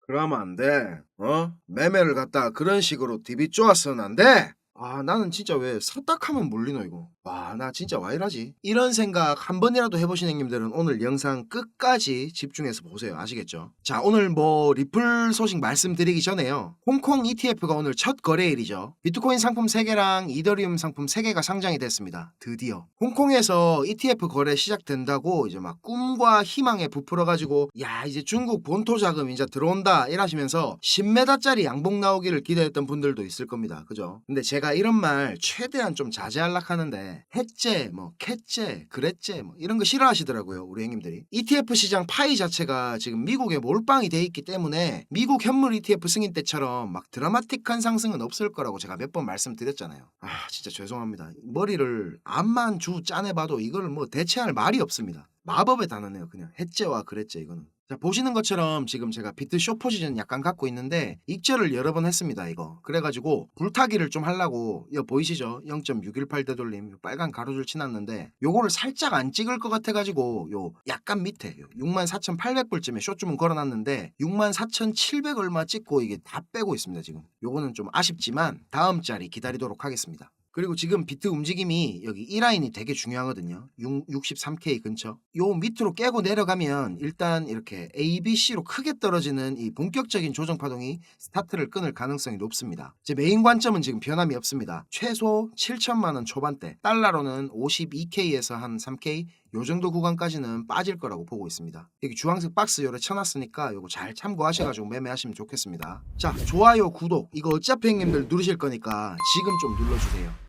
그러면 안 돼. 매매를 갖다가 그런 식으로 디비 쪼아서는 안 돼. 아, 나는 진짜 왜 샀다 하면 몰리노 이거. 와, 나 진짜 와 이러지? 이런 생각 한 번이라도 해보신 형님들은 오늘 영상 끝까지 집중해서 보세요. 아시겠죠? 자, 오늘 뭐 리플 소식 말씀드리기 전에요. 홍콩 ETF가 오늘 첫 거래일이죠. 비트코인 상품 3개랑 이더리움 상품 3개가 상장이 됐습니다. 드디어. 홍콩에서 ETF 거래 시작된다고 이제 막 꿈과 희망에 부풀어가지고 야, 이제 중국 본토 자금 이제 들어온다 이러시면서 10m짜리 양봉 나오기를 기대했던 분들도 있을 겁니다. 그죠? 근데 제가 이런 말 최대한 좀 자제하려고 하는데 했제 뭐 캣제 그랬제 뭐 이런 거 싫어하시더라고요, 우리 형님들이. ETF 시장 파이 자체가 지금 미국에 몰빵이 돼 있기 때문에 미국 현물 ETF 승인 때처럼 막 드라마틱한 상승은 없을 거라고 제가 몇 번 말씀드렸잖아요. 아, 진짜 죄송합니다. 머리를 암만 주 짜내봐도 이걸 뭐 대체할 말이 없습니다. 마법의 단어네요. 그냥 했제와 그랬제 이거는. 자, 보시는 것처럼 지금 제가 비트 숏 포지션 약간 갖고 있는데 익절을 여러 번 했습니다. 이거 그래가지고 불타기를 좀 하려고 이거 보이시죠? 0.618 되돌림 빨간 가로줄 치놨는데 요거를 살짝 안 찍을 것 같아가지고 요 약간 밑에 64,800불쯤에 숏 주문 걸어놨는데 64,700 얼마 찍고 이게 다 빼고 있습니다. 지금 요거는 좀 아쉽지만 다음 자리 기다리도록 하겠습니다. 그리고 지금 비트 움직임이 여기 이 라인이 되게 중요하거든요. 63K 근처. 요 밑으로 깨고 내려가면 일단 이렇게 ABC로 크게 떨어지는 이 본격적인 조정 파동이 스타트를 끊을 가능성이 높습니다. 제 메인 관점은 지금 변함이 없습니다. 최소 7천만 원 초반대, 달러로는 52K에서 한 3K 요 정도 구간까지는 빠질 거라고 보고 있습니다. 여기 주황색 박스 요래 쳐놨으니까 요거 잘 참고하셔가지고 매매하시면 좋겠습니다. 자, 좋아요, 구독 이거 어차피 형님들 누르실 거니까 지금 좀 눌러주세요.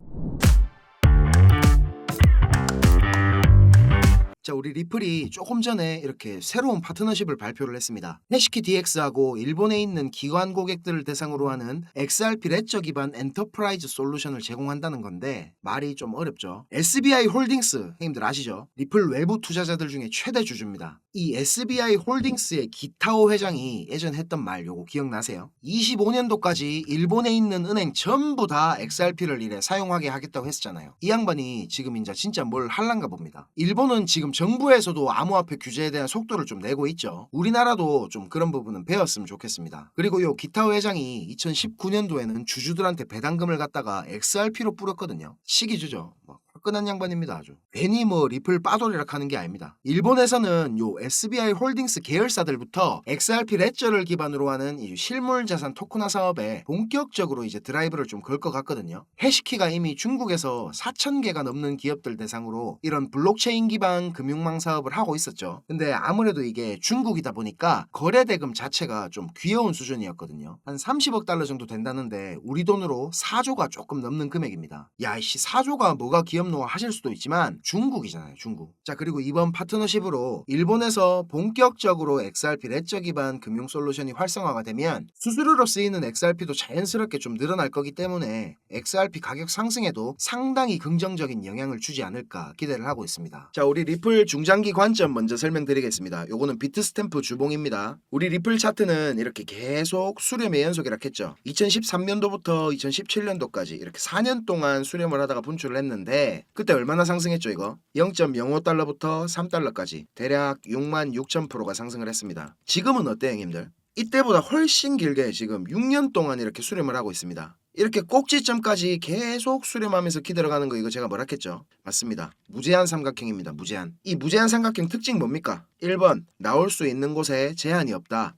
자, 우리 리플이 조금 전에 이렇게 새로운 파트너십을 발표를 했습니다. 해시키 DX하고 일본에 있는 기관 고객들을 대상으로 하는 XRP 레저 기반 엔터프라이즈 솔루션을 제공한다는 건데 말이 좀 어렵죠. SBI 홀딩스 형님들 아시죠? 리플 외부 투자자들 중에 최대 주주입니다. 이 SBI 홀딩스의 기타오 회장이 예전 했던 말 요거 기억나세요? 25년도까지 일본에 있는 은행 전부 다 XRP를 이래 사용하게 하겠다고 했었잖아요. 이 양반이 지금 이제 진짜 뭘 할란가 봅니다. 일본은 지금 정부에서도 암호화폐 규제에 대한 속도를 좀 내고 있죠. 우리나라도 좀 그런 부분은 배웠으면 좋겠습니다. 그리고 요 기타오 회장이 2019년도에는 주주들한테 배당금을 갖다가 XRP로 뿌렸거든요. 시기주죠. 화끈한 양반입니다. 아주 괜히 뭐 리플 빠돌이라 하는 게 아닙니다. 일본에서는 요 SBI 홀딩스 계열사들부터 XRP 레저를 기반으로 하는 이 실물 자산 토큰화 사업에 본격적으로 이제 드라이브를 좀 걸 것 같거든요. 해시키가 이미 중국에서 4,000개가 넘는 기업들 대상으로 이런 블록체인 기반 금융망 사업을 하고 있었죠. 근데 아무래도 이게 중국이다 보니까 거래 대금 자체가 좀 귀여운 수준이었거든요. 한 30억 달러 정도 된다는데 우리 돈으로 4조가 조금 넘는 금액입니다. 야이씨 4조가 뭐가 귀엽노 하실 수도 있지만 중국이잖아요. 중국. 자, 그리고 이번 파트너십으로 일본에서 본격적으로 XRP 레저 기반 금융 솔루션이 활성화가 되면 수수료로 쓰이는 XRP도 자연스럽게 좀 늘어날 거기 때문에 XRP 가격 상승에도 상당히 긍정적인 영향을 주지 않을까 기대를 하고 있습니다. 자, 우리 리플 중장기 관점 먼저 설명드리겠습니다. 요거는 비트스탬프 주봉입니다. 우리 리플 차트는 이렇게 계속 수렴의 연속이라 했죠. 2013년도부터 2017년도까지 이렇게 4년 동안 수렴을 하다가 분출을 했는데 그때 얼마나 상승했죠 이거? 0.05달러부터 3달러까지 대략 66,000%가 상승을 했습니다. 지금은 어때요 형님들? 이때보다 훨씬 길게 지금 6년 동안 이렇게 수렴을 하고 있습니다. 이렇게 꼭지점까지 계속 수렴하면서 기다려가는 거 이거 제가 뭐라 했죠? 맞습니다. 무제한 삼각형입니다. 무제한. 이 무제한 삼각형 특징 뭡니까? 1번 나올 수 있는 곳에 제한이 없다.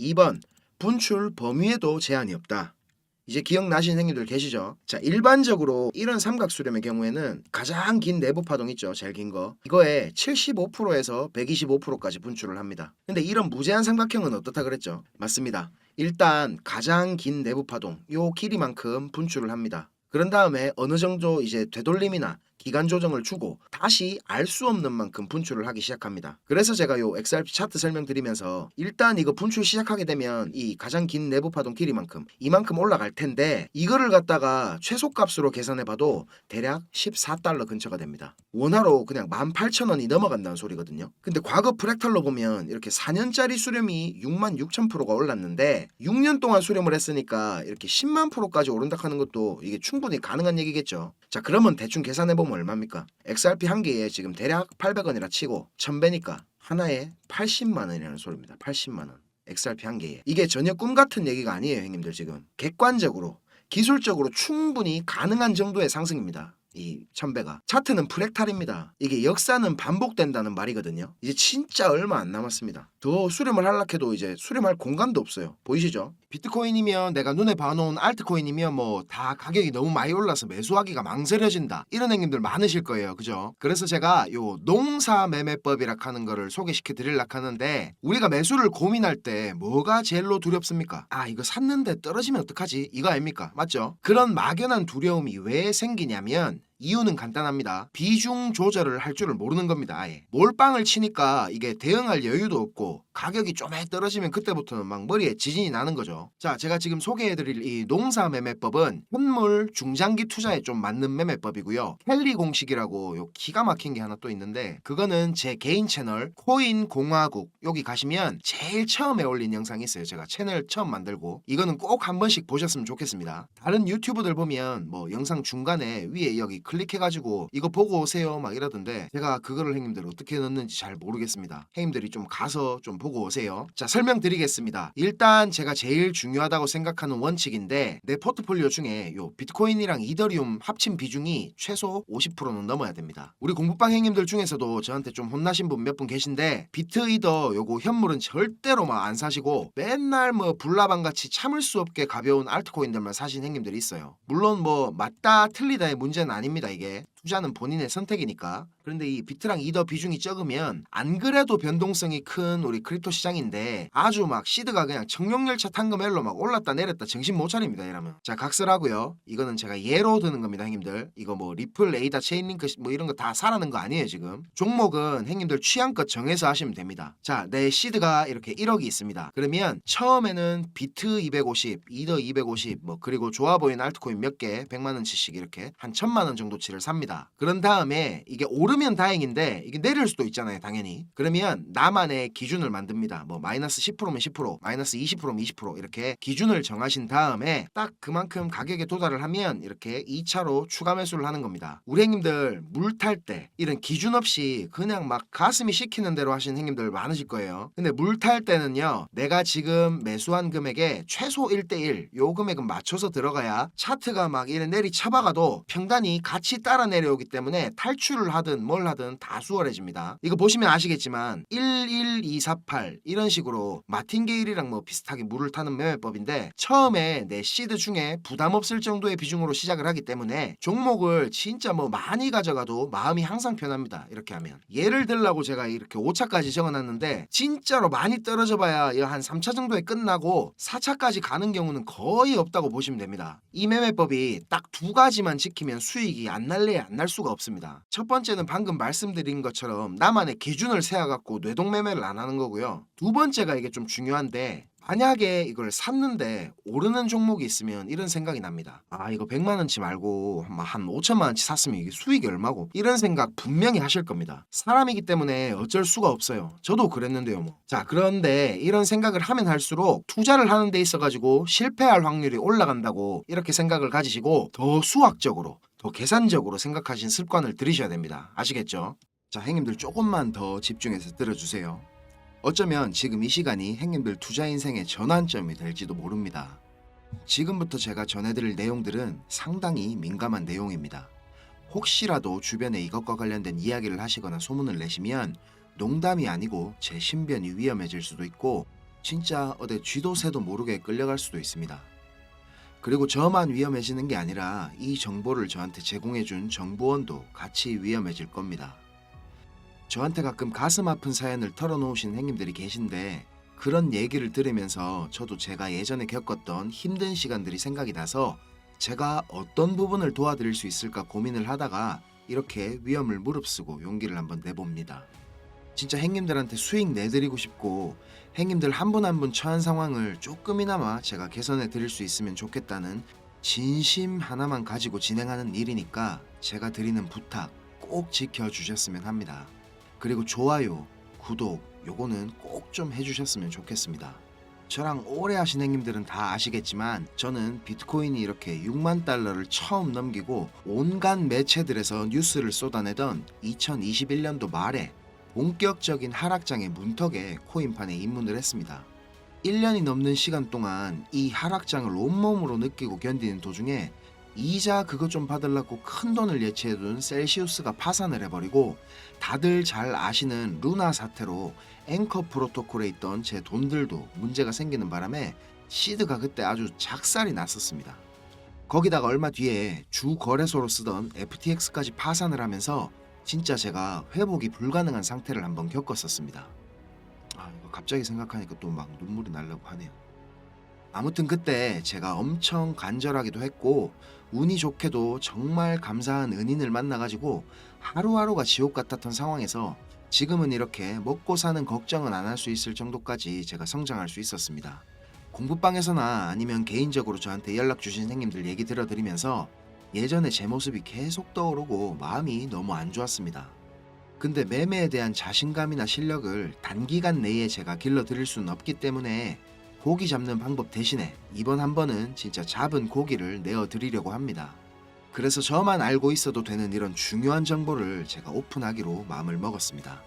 2번 분출 범위에도 제한이 없다. 이제 기억나신 형님들 계시죠? 자, 일반적으로 이런 삼각수렴의 경우에는 가장 긴 내부 파동 있죠. 제일 긴 거. 이거에 75%에서 125%까지 분출을 합니다. 근데 이런 무제한 삼각형은 어떻다 그랬죠? 맞습니다. 일단 가장 긴 내부 파동 요 길이만큼 분출을 합니다. 그런 다음에 어느 정도 이제 되돌림이나 기간 조정을 주고 다시 알 수 없는 만큼 분출을 하기 시작합니다. 그래서 제가 요 XRP 차트 설명드리면서 일단 이거 분출 시작하게 되면 이 가장 긴 내부 파동 길이만큼 이만큼 올라갈 텐데 이거를 갖다가 최소값으로 계산해봐도 대략 14달러 근처가 됩니다. 원화로 그냥 18,000원이 넘어간다는 소리거든요. 근데 과거 프랙탈로 보면 이렇게 4년짜리 수렴이 66,000%가 올랐는데 6년 동안 수렴을 했으니까 이렇게 10만 프로까지 오른다 하는 것도 이게 충분히 가능한 얘기겠죠. 자, 그러면 대충 계산해보면 얼마입니까? XRP 한 개에 지금 대략 800원이라 치고 1000배니까 하나에 80만 원이라는 소리입니다. 80만 원. XRP 한 개에. 이게 전혀 꿈 같은 얘기가 아니에요, 형님들. 지금 객관적으로 기술적으로 충분히 가능한 정도의 상승입니다. 이 1000배가. 차트는 프랙탈입니다. 이게 역사는 반복된다는 말이거든요. 이제 진짜 얼마 안 남았습니다. 더 수렴을 하려고 해도 이제 수렴할 공간도 없어요. 보이시죠? 비트코인이면 내가 눈에 봐놓은 알트코인이면 뭐 다 가격이 너무 많이 올라서 매수하기가 망설여진다, 이런 형님들 많으실 거예요. 그죠? 그래서 제가 요 농사 매매법이라 하는 거를 소개시켜 드리려고 하는데, 우리가 매수를 고민할 때 뭐가 제일로 두렵습니까? 아, 이거 샀는데 떨어지면 어떡하지? 이거 아닙니까? 맞죠? 그런 막연한 두려움이 왜 생기냐면 이유는 간단합니다. 비중 조절을 할 줄을 모르는 겁니다. 아예 몰빵을 치니까 이게 대응할 여유도 없고, 가격이 좀 떨어지면 그때부터는 막 머리에 지진이 나는 거죠. 자, 제가 지금 소개해드릴 이 농사 매매법은 현물 중장기 투자에 좀 맞는 매매법이고요. 켈리 공식이라고 요 기가 막힌 게 하나 또 있는데, 그거는 제 개인 채널 코인 공화국 여기 가시면 제일 처음에 올린 영상이 있어요. 제가 채널 처음 만들고, 이거는 꼭 한 번씩 보셨으면 좋겠습니다. 다른 유튜브들 보면 뭐 영상 중간에 위에 여기 클릭해가지고 이거 보고 오세요 막 이러던데, 제가 그거를 형님들 어떻게 넣는지 잘 모르겠습니다. 형님들이 좀 가서 좀 보고 오세요. 자, 설명드리겠습니다. 일단 제가 제일 중요하다고 생각하는 원칙인데, 내 포트폴리오 중에 요 비트코인이랑 이더리움 합친 비중이 최소 50%는 넘어야 됩니다. 우리 공부방 형님들 중에서도 저한테 좀 혼나신 분 몇 분 계신데, 비트 이더 요거 현물은 절대로 막 안 사시고 맨날 뭐 불나방같이 참을 수 없게 가벼운 알트코인들만 사신 형님들이 있어요. 물론 뭐 맞다 틀리다의 문제는 아닙니다. 이게 투자는 본인의 선택이니까. 그런데 이 비트랑 이더 비중이 적으면 안 그래도 변동성이 큰 우리 크립토 시장인데, 아주 막 시드가 그냥 청룡열차 탕금헬로 막 올랐다 내렸다 정신 못 차립니다. 이러면 자, 각설하고요. 이거는 제가 예로 드는 겁니다, 형님들. 이거 뭐 리플, 에이다, 체인링크 뭐 이런 거 다 사라는 거 아니에요. 지금 종목은 형님들 취향껏 정해서 하시면 됩니다. 자, 내 시드가 이렇게 1억이 있습니다. 그러면 처음에는 비트 250, 이더 250, 뭐 그리고 좋아 보이는 알트코인 몇 개 100만원치씩 이렇게 한 1000만원 정도치를 삽니다. 그런 다음에 이게 오르면 다행인데 이게 내릴 수도 있잖아요, 당연히. 그러면 나만의 기준을 만듭니다. 뭐 마이너스 10%면 10%, 마이너스 20%면 20% 이렇게 기준을 정하신 다음에 딱 그만큼 가격에 도달을 하면 이렇게 2차로 추가 매수를 하는 겁니다. 우리 형님들 물 탈 때 이런 기준 없이 그냥 막 가슴이 시키는 대로 하시는 형님들 많으실 거예요. 근데 물 탈 때는요, 내가 지금 매수한 금액에 최소 1대1 요 금액은 맞춰서 들어가야 차트가 막 이래 내리 쳐박아도 평단이 같이 따라 내려오기 때문에 탈출을 하든 뭘 하든 다 수월해집니다. 이거 보시면 아시겠지만 11248 이런 식으로 마틴게일이랑 뭐 비슷하게 물을 타는 매매법인데, 처음에 내 시드 중에 부담 없을 정도의 비중으로 시작을 하기 때문에 종목을 진짜 뭐 많이 가져가도 마음이 항상 편합니다. 이렇게 하면 예를 들라고 제가 이렇게 5차까지 적어놨는데, 진짜로 많이 떨어져 봐야 한 3차 정도에 끝나고 4차까지 가는 경우는 거의 없다고 보시면 됩니다. 이 매매법이 딱 두 가지만 지키면 수익이 안 날래야 안 날 수가 없습니다. 첫 번째는 방금 말씀드린 것처럼 나만의 기준을 세워갖고 뇌동매매를 안 하는 거고요. 두 번째가 이게 좀 중요한데, 만약에 이걸 샀는데 오르는 종목이 있으면 이런 생각이 납니다. 아, 이거 100만원치 말고 한 5천만원치 샀으면 이게 수익이 얼마고, 이런 생각 분명히 하실 겁니다. 사람이기 때문에 어쩔 수가 없어요. 저도 그랬는데요 뭐. 자, 그런데 이런 생각을 하면 할수록 투자를 하는 데 있어가지고 실패할 확률이 올라간다고 이렇게 생각을 가지시고, 더 수학적으로 더 계산적으로 생각하신 습관을 들이셔야 됩니다. 아시겠죠? 자, 형님들 조금만 더 집중해서 들어주세요. 어쩌면 지금 이 시간이 형님들 투자 인생의 전환점이 될지도 모릅니다. 지금부터 제가 전해드릴 내용들은 상당히 민감한 내용입니다. 혹시라도 주변에 이것과 관련된 이야기를 하시거나 소문을 내시면 농담이 아니고 제 신변이 위험해질 수도 있고, 진짜 어디 쥐도 새도 모르게 끌려갈 수도 있습니다. 그리고 저만 위험해지는 게 아니라 이 정보를 저한테 제공해준 정보원도 같이 위험해질 겁니다. 저한테 가끔 가슴 아픈 사연을 털어놓으신 형님들이 계신데, 그런 얘기를 들으면서 저도 제가 예전에 겪었던 힘든 시간들이 생각이 나서 제가 어떤 부분을 도와드릴 수 있을까 고민을 하다가 이렇게 위험을 무릅쓰고 용기를 한번 내봅니다. 진짜 형님들한테 수익 내드리고 싶고, 형님들 한 분 한 분 처한 상황을 조금이나마 제가 개선해 드릴 수 있으면 좋겠다는 진심 하나만 가지고 진행하는 일이니까 제가 드리는 부탁 꼭 지켜주셨으면 합니다. 그리고 좋아요, 구독 요거는 꼭 좀 해주셨으면 좋겠습니다. 저랑 오래 하신 형님들은 다 아시겠지만, 저는 비트코인이 이렇게 6만 달러를 처음 넘기고 온갖 매체들에서 뉴스를 쏟아내던 2021년도 말에 본격적인 하락장의 문턱에 코인판에 입문을 했습니다. 1년이 넘는 시간 동안 이 하락장을 온몸으로 느끼고 견디는 도중에 이자 그것 좀 받으려고 큰돈을 예치해둔 셀시우스가 파산을 해버리고, 다들 잘 아시는 루나 사태로 앵커 프로토콜에 있던 제 돈들도 문제가 생기는 바람에 시드가 그때 아주 작살이 났었습니다. 거기다가 얼마 뒤에 주 거래소로 쓰던 FTX까지 파산을 하면서 진짜 제가 회복이 불가능한 상태를 한번 겪었었습니다. 이거 갑자기 생각하니까 또 막 눈물이 나려고 하네요. 아무튼 그때 제가 엄청 간절하기도 했고, 운이 좋게도 정말 감사한 은인을 만나가지고 하루하루가 지옥 같았던 상황에서 지금은 이렇게 먹고 사는 걱정은 안 할 수 있을 정도까지 제가 성장할 수 있었습니다. 공부방에서나 아니면 개인적으로 저한테 연락 주신 형님들 얘기 들어드리면서 예전에 제 모습이 계속 떠오르고 마음이 너무 안 좋았습니다. 근데 매매에 대한 자신감이나 실력을 단기간 내에 제가 길러드릴 수는 없기 때문에 고기 잡는 방법 대신에 이번 한 번은 진짜 잡은 고기를 내어드리려고 합니다. 그래서 저만 알고 있어도 되는 이런 중요한 정보를 제가 오픈하기로 마음을 먹었습니다.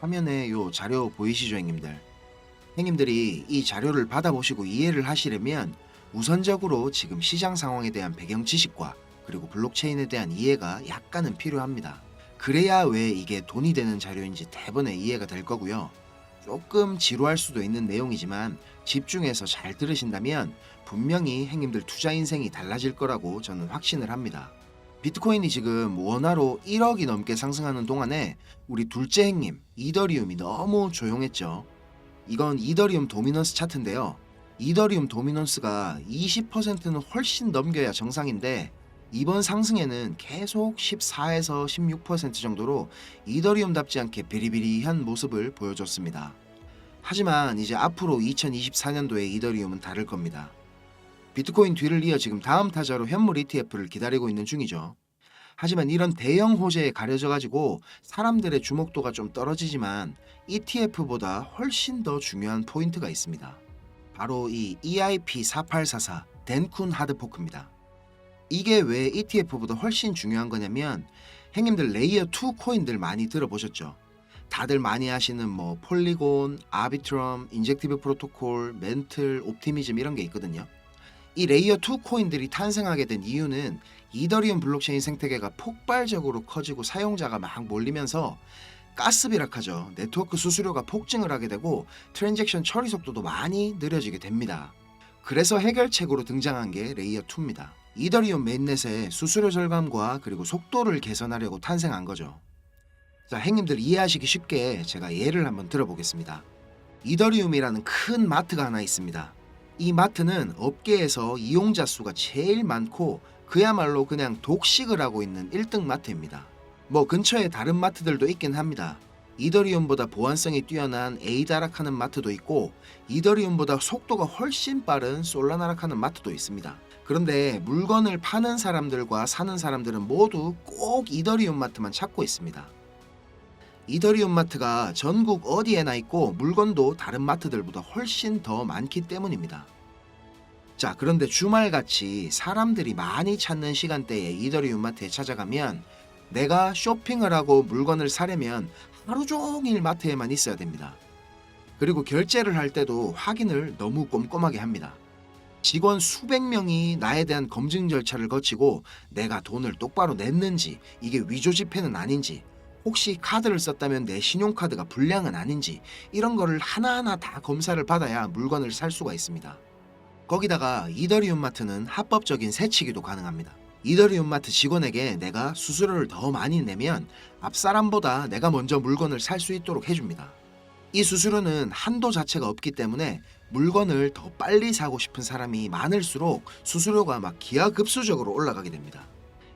화면에 요 자료 보이시죠, 형님들? 형님들이 이 자료를 받아보시고 이해를 하시려면 우선적으로 지금 시장 상황에 대한 배경 지식과 그리고 블록체인에 대한 이해가 약간은 필요합니다. 그래야 왜 이게 돈이 되는 자료인지 대번에 이해가 될 거고요. 조금 지루할 수도 있는 내용이지만 집중해서 잘 들으신다면 분명히 형님들 투자 인생이 달라질 거라고 저는 확신을 합니다. 비트코인이 지금 원화로 1억이 넘게 상승하는 동안에 우리 둘째 형님 이더리움이 너무 조용했죠. 이건 이더리움 도미넌스 차트인데요. 이더리움 도미넌스가 20%는 훨씬 넘겨야 정상인데 이번 상승에는 계속 14에서 16% 정도로 이더리움답지 않게 비리비리한 모습을 보여줬습니다. 하지만 이제 앞으로 2024년도에 이더리움은 다를 겁니다. 비트코인 뒤를 이어 지금 다음 타자로 현물 ETF를 기다리고 있는 중이죠. 하지만 이런 대형 호재에 가려져 가지고 사람들의 주목도가 좀 떨어지지만 ETF보다 훨씬 더 중요한 포인트가 있습니다. 바로 이 EIP4844 덴쿤 하드포크입니다. 이게 왜 ETF보다 훨씬 중요한 거냐면 형님들 레이어 2 코인들 많이 들어보셨죠? 다들 많이 아시는 뭐 폴리곤, 아비트럼, 인젝티브 프로토콜, 멘틀, 옵티미즘 이런 게 있거든요. 이 레이어 2 코인들이 탄생하게 된 이유는 이더리움 블록체인 생태계가 폭발적으로 커지고 사용자가 막 몰리면서 가스비락하죠. 네트워크 수수료가 폭증을 하게 되고 트랜잭션 처리 속도도 많이 느려지게 됩니다. 그래서 해결책으로 등장한 게 레이어 2입니다. 이더리움 메인넷의 수수료 절감과 그리고 속도를 개선하려고 탄생한 거죠. 자, 형님들 이해하시기 쉽게 제가 예를 한번 들어보겠습니다. 이더리움이라는 큰 마트가 하나 있습니다. 이 마트는 업계에서 이용자 수가 제일 많고 그야말로 그냥 독식을 하고 있는 1등 마트입니다. 뭐 근처에 다른 마트들도 있긴 합니다. 이더리움보다 보안성이 뛰어난 에이다락하는 마트도 있고 이더리움보다 속도가 훨씬 빠른 솔라나락하는 마트도 있습니다. 그런데 물건을 파는 사람들과 사는 사람들은 모두 꼭 이더리움 마트만 찾고 있습니다. 이더리움 마트가 전국 어디에나 있고 물건도 다른 마트들보다 훨씬 더 많기 때문입니다. 자, 그런데 주말같이 사람들이 많이 찾는 시간대에 이더리움 마트에 찾아가면 내가 쇼핑을 하고 물건을 사려면 하루 종일 마트에만 있어야 됩니다. 그리고 결제를 할 때도 확인을 너무 꼼꼼하게 합니다. 직원 수백 명이 나에 대한 검증 절차를 거치고 내가 돈을 똑바로 냈는지, 이게 위조 지폐는 아닌지, 혹시 카드를 썼다면 내 신용카드가 불량은 아닌지 이런 거를 하나하나 다 검사를 받아야 물건을 살 수가 있습니다. 거기다가 이더리움 마트는 합법적인 세치기도 가능합니다. 이더리움 마트 직원에게 내가 수수료를 더 많이 내면 앞사람보다 내가 먼저 물건을 살 수 있도록 해줍니다. 이 수수료는 한도 자체가 없기 때문에 물건을 더 빨리 사고 싶은 사람이 많을수록 수수료가 막 기하급수적으로 올라가게 됩니다.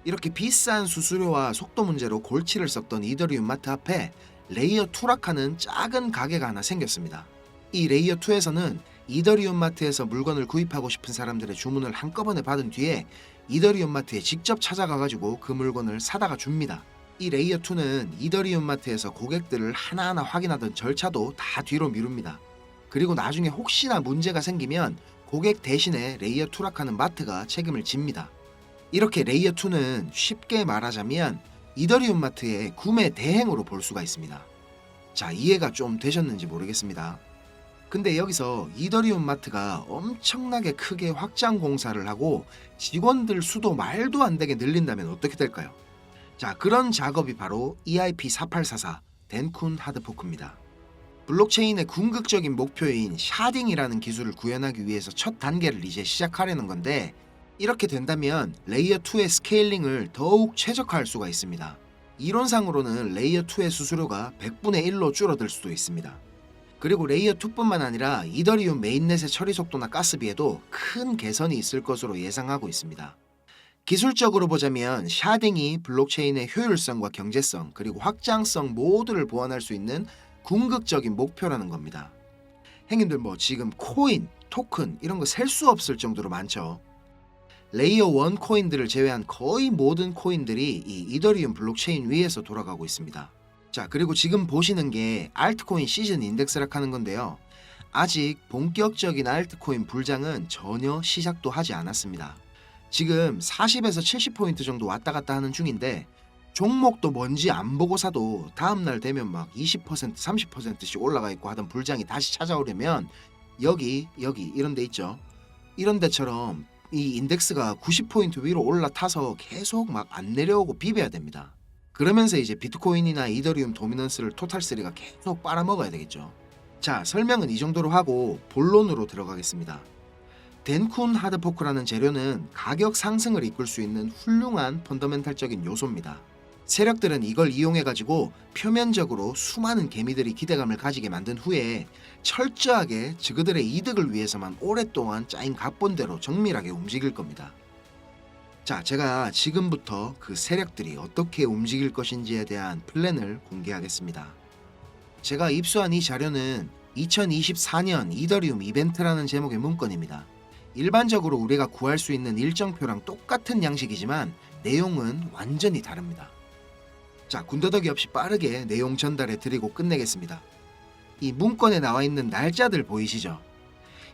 이렇게 비싼 수수료와 속도 문제로 골치를 썩던 이더리움 마트 앞에 레이어 2락하는 작은 가게가 하나 생겼습니다. 이 레이어 2에서는 이더리움 마트에서 물건을 구입하고 싶은 사람들의 주문을 한꺼번에 받은 뒤에 이더리움 마트에 직접 찾아가가지고 그 물건을 사다가 줍니다. 이 레이어 2는 이더리움 마트에서 고객들을 하나하나 확인하던 절차도 다 뒤로 미룹니다. 그리고 나중에 혹시나 문제가 생기면 고객 대신에 레이어 2락하는 마트가 책임을 집니다. 이렇게 레이어 2는 쉽게 말하자면 이더리움 마트의 구매 대행으로 볼 수가 있습니다. 자, 이해가 좀 되셨는지 모르겠습니다. 근데 여기서 이더리움 마트가 엄청나게 크게 확장 공사를 하고 직원들 수도 말도 안 되게 늘린다면 어떻게 될까요? 자, 그런 작업이 바로 EIP4844 덴쿤 하드포크입니다. 블록체인의 궁극적인 목표인 샤딩이라는 기술을 구현하기 위해서 첫 단계를 이제 시작하려는 건데, 이렇게 된다면 레이어 2의 스케일링을 더욱 최적화할 수가 있습니다. 이론상으로는 레이어 2의 수수료가 100분의 1로 줄어들 수도 있습니다. 그리고 레이어 2뿐만 아니라 이더리움 메인넷의 처리 속도나 가스비에도 큰 개선이 있을 것으로 예상하고 있습니다. 기술적으로 보자면 샤딩이 블록체인의 효율성과 경제성 그리고 확장성 모두를 보완할 수 있는 궁극적인 목표라는 겁니다. 형님들 지금 코인, 토큰 이런 거 셀 수 없을 정도로 많죠. 레이어 1 코인들을 제외한 거의 모든 코인들이 이 이더리움 블록체인 위에서 돌아가고 있습니다. 자, 그리고 지금 보시는 게 알트코인 시즌 인덱스락 하는 건데요. 아직 본격적인 알트코인 불장은 전혀 시작도 하지 않았습니다. 지금 40에서 70포인트 정도 왔다 갔다 하는 중인데, 종목도 뭔지 안 보고 사도 다음날 되면 막 20%, 30%씩 올라가 있고 하던 불장이 다시 찾아오려면 여기 이런 데 있죠. 이런 데처럼 이 인덱스가 90포인트 위로 올라타서 계속 막 안 내려오고 비벼야 됩니다. 그러면서 이제 비트코인이나 이더리움 도미넌스를 토탈3가 계속 빨아먹어야 되겠죠. 자, 설명은 이 정도로 하고 본론으로 들어가겠습니다. 덴쿤 하드포크라는 재료는 가격 상승을 이끌 수 있는 훌륭한 펀더멘탈적인 요소입니다. 세력들은 이걸 이용해가지고 표면적으로 수많은 개미들이 기대감을 가지게 만든 후에 철저하게 그들의 이득을 위해서만 오랫동안 짜인 각본대로 정밀하게 움직일 겁니다. 자, 제가 지금부터 그 세력들이 어떻게 움직일 것인지에 대한 플랜을 공개하겠습니다. 제가 입수한 이 자료는 2024년 이더리움 이벤트라는 제목의 문건입니다. 일반적으로 우리가 구할 수 있는 일정표랑 똑같은 양식이지만 내용은 완전히 다릅니다. 자, 군더더기 없이 빠르게 내용 전달해 드리고 끝내겠습니다. 이 문건에 나와 있는 날짜들 보이시죠?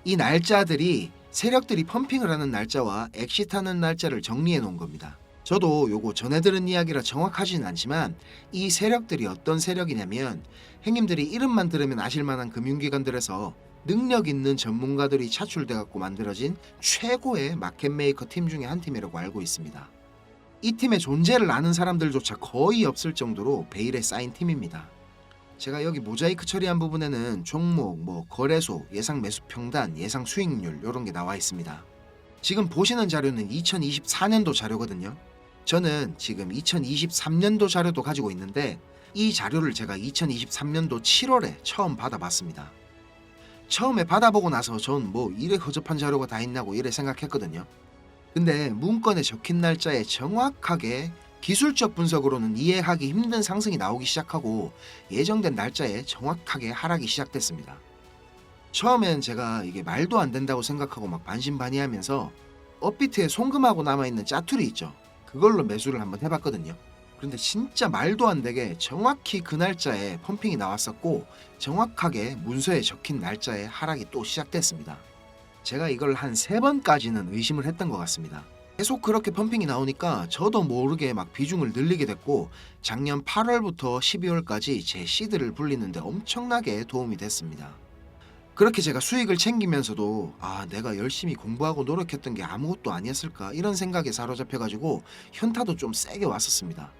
이 날짜들이 세력들이 펌핑을 하는 날짜와 엑시트하는 날짜를 정리해 놓은 겁니다. 저도 요거 전해 들은 이야기라 정확하진 않지만 이 세력들이 어떤 세력이냐면, 형님들이 이름만 들으면 아실만한 금융기관들에서 능력 있는 전문가들이 차출돼 갖고 만들어진 최고의 마켓메이커 팀 중에 한 팀이라고 알고 있습니다. 이 팀의 존재를 아는 사람들조차 거의 없을 정도로 베일에 쌓인 팀입니다. 제가 여기 모자이크 처리한 부분에는 종목, 거래소, 예상 매수 평단, 예상 수익률 이런 게 나와 있습니다. 지금 보시는 자료는 2024년도 자료거든요. 저는 지금 2023년도 자료도 가지고 있는데 이 자료를 제가 2023년도 7월에 처음 받아봤습니다. 처음에 받아보고 나서 전 이래 허접한 자료가 다 있냐고 이래 생각했거든요. 근데 문건에 적힌 날짜에 정확하게 기술적 분석으로는 이해하기 힘든 상승이 나오기 시작하고 예정된 날짜에 정확하게 하락이 시작됐습니다. 처음엔 제가 이게 말도 안 된다고 생각하고 막 반신반의하면서 업비트에 송금하고 남아있는 짜투리 있죠. 그걸로 매수를 한번 해봤거든요. 그런데 진짜 말도 안 되게 정확히 그 날짜에 펌핑이 나왔었고 정확하게 문서에 적힌 날짜에 하락이 또 시작됐습니다. 제가 이걸 한 3번까지는 의심을 했던 것 같습니다. 계속 그렇게 펌핑이 나오니까 저도 모르게 막 비중을 늘리게 됐고 작년 8월부터 12월까지 제 시드를 불리는데 엄청나게 도움이 됐습니다. 그렇게 제가 수익을 챙기면서도 내가 열심히 공부하고 노력했던 게 아무것도 아니었을까 이런 생각에 사로잡혀가지고 현타도 좀 세게 왔었습니다.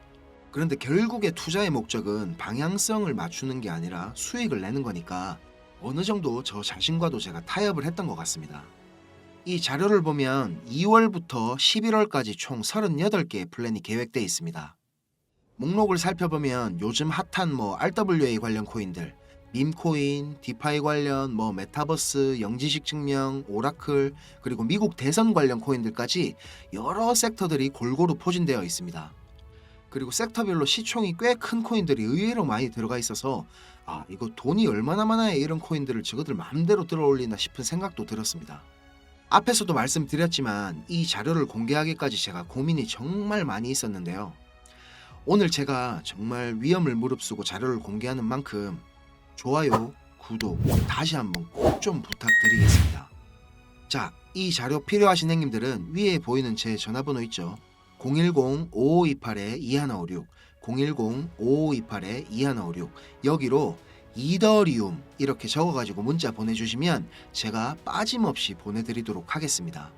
그런데 결국에 투자의 목적은 방향성을 맞추는 게 아니라 수익을 내는 거니까 어느 정도 저 자신과도 제가 타협을 했던 것 같습니다. 이 자료를 보면 2월부터 11월까지 총 38개의 플랜이 계획되어 있습니다. 목록을 살펴보면 요즘 핫한 RWA 관련 코인들, 밈코인, 디파이 관련 메타버스, 영지식 증명, 오라클, 그리고 미국 대선 관련 코인들까지 여러 섹터들이 골고루 포진되어 있습니다. 그리고 섹터별로 시총이 꽤 큰 코인들이 의외로 많이 들어가 있어서 이거 돈이 얼마나 많아야 이런 코인들을 저거들 마음대로 들어올리나 싶은 생각도 들었습니다. 앞에서도 말씀드렸지만 이 자료를 공개하기까지 제가 고민이 정말 많이 있었는데요. 오늘 제가 정말 위험을 무릅쓰고 자료를 공개하는 만큼 좋아요, 구독 다시 한번 꼭 좀 부탁드리겠습니다. 자, 이 자료 필요하신 형님들은 위에 보이는 제 전화번호 있죠. 010-5528-2156 010-5528-2156 여기로 이더리움 이렇게 적어가지고 문자 보내주시면 제가 빠짐없이 보내드리도록 하겠습니다.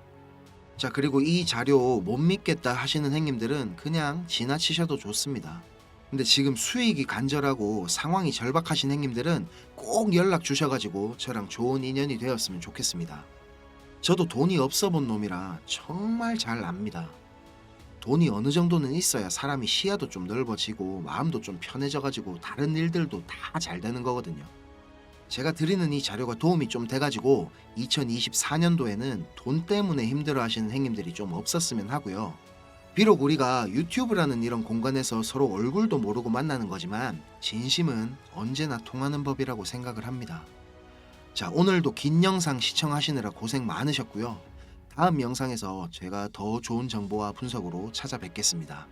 자, 그리고 이 자료 못 믿겠다 하시는 행님들은 그냥 지나치셔도 좋습니다. 근데 지금 수익이 간절하고 상황이 절박하신 행님들은 꼭 연락 주셔가지고 저랑 좋은 인연이 되었으면 좋겠습니다. 저도 돈이 없어 본 놈이라 정말 잘 압니다. 돈이 어느 정도는 있어야 사람이 시야도 좀 넓어지고 마음도 좀 편해져가지고 다른 일들도 다 잘 되는 거거든요. 제가 드리는 이 자료가 도움이 좀 돼가지고 2024년도에는 돈 때문에 힘들어 하시는 행님들이 좀 없었으면 하고요. 비록 우리가 유튜브라는 이런 공간에서 서로 얼굴도 모르고 만나는 거지만 진심은 언제나 통하는 법이라고 생각을 합니다. 자, 오늘도 긴 영상 시청하시느라 고생 많으셨고요. 다음 영상에서 제가 더 좋은 정보와 분석으로 찾아뵙겠습니다.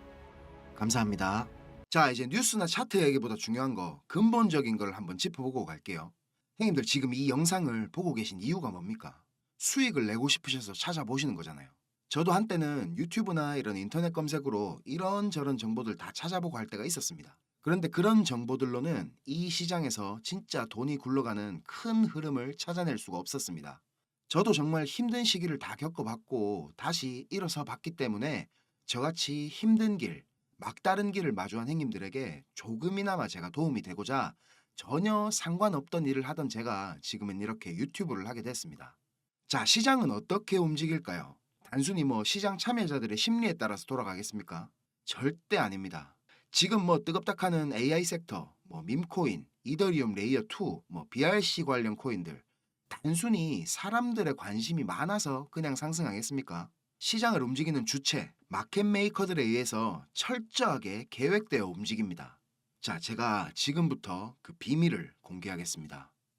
감사합니다. 자, 이제 뉴스나 차트 얘기보다 중요한 거, 근본적인 걸 한번 짚어보고 갈게요. 형님들 지금 이 영상을 보고 계신 이유가 뭡니까? 수익을 내고 싶으셔서 찾아보시는 거잖아요. 저도 한때는 유튜브나 이런 인터넷 검색으로 이런저런 정보들 다 찾아보고 할 때가 있었습니다. 그런데 그런 정보들로는 이 시장에서 진짜 돈이 굴러가는 큰 흐름을 찾아낼 수가 없었습니다. 저도 정말 힘든 시기를 다 겪어봤고 다시 일어서 봤기 때문에 저같이 힘든 길, 막다른 길을 마주한 행님들에게 조금이나마 제가 도움이 되고자 전혀 상관없던 일을 하던 제가 지금은 이렇게 유튜브를 하게 됐습니다. 자, 시장은 어떻게 움직일까요? 단순히 뭐 시장 참여자들의 심리에 따라서 돌아가겠습니까? 절대 아닙니다. 지금 뭐 뜨겁다카는 AI 섹터, 뭐 밈코인, 이더리움 레이어 2, 뭐 BRC 관련 코인들 단순히 사람들의 관심이 많아서 그냥 상승하겠습니까? 시장을 움직이는 주체, 마켓 메이커들에 의해서 철저하게 계획되어 움직입니다. 자, 제가 지금부터 그 비밀을 공개하겠습니다.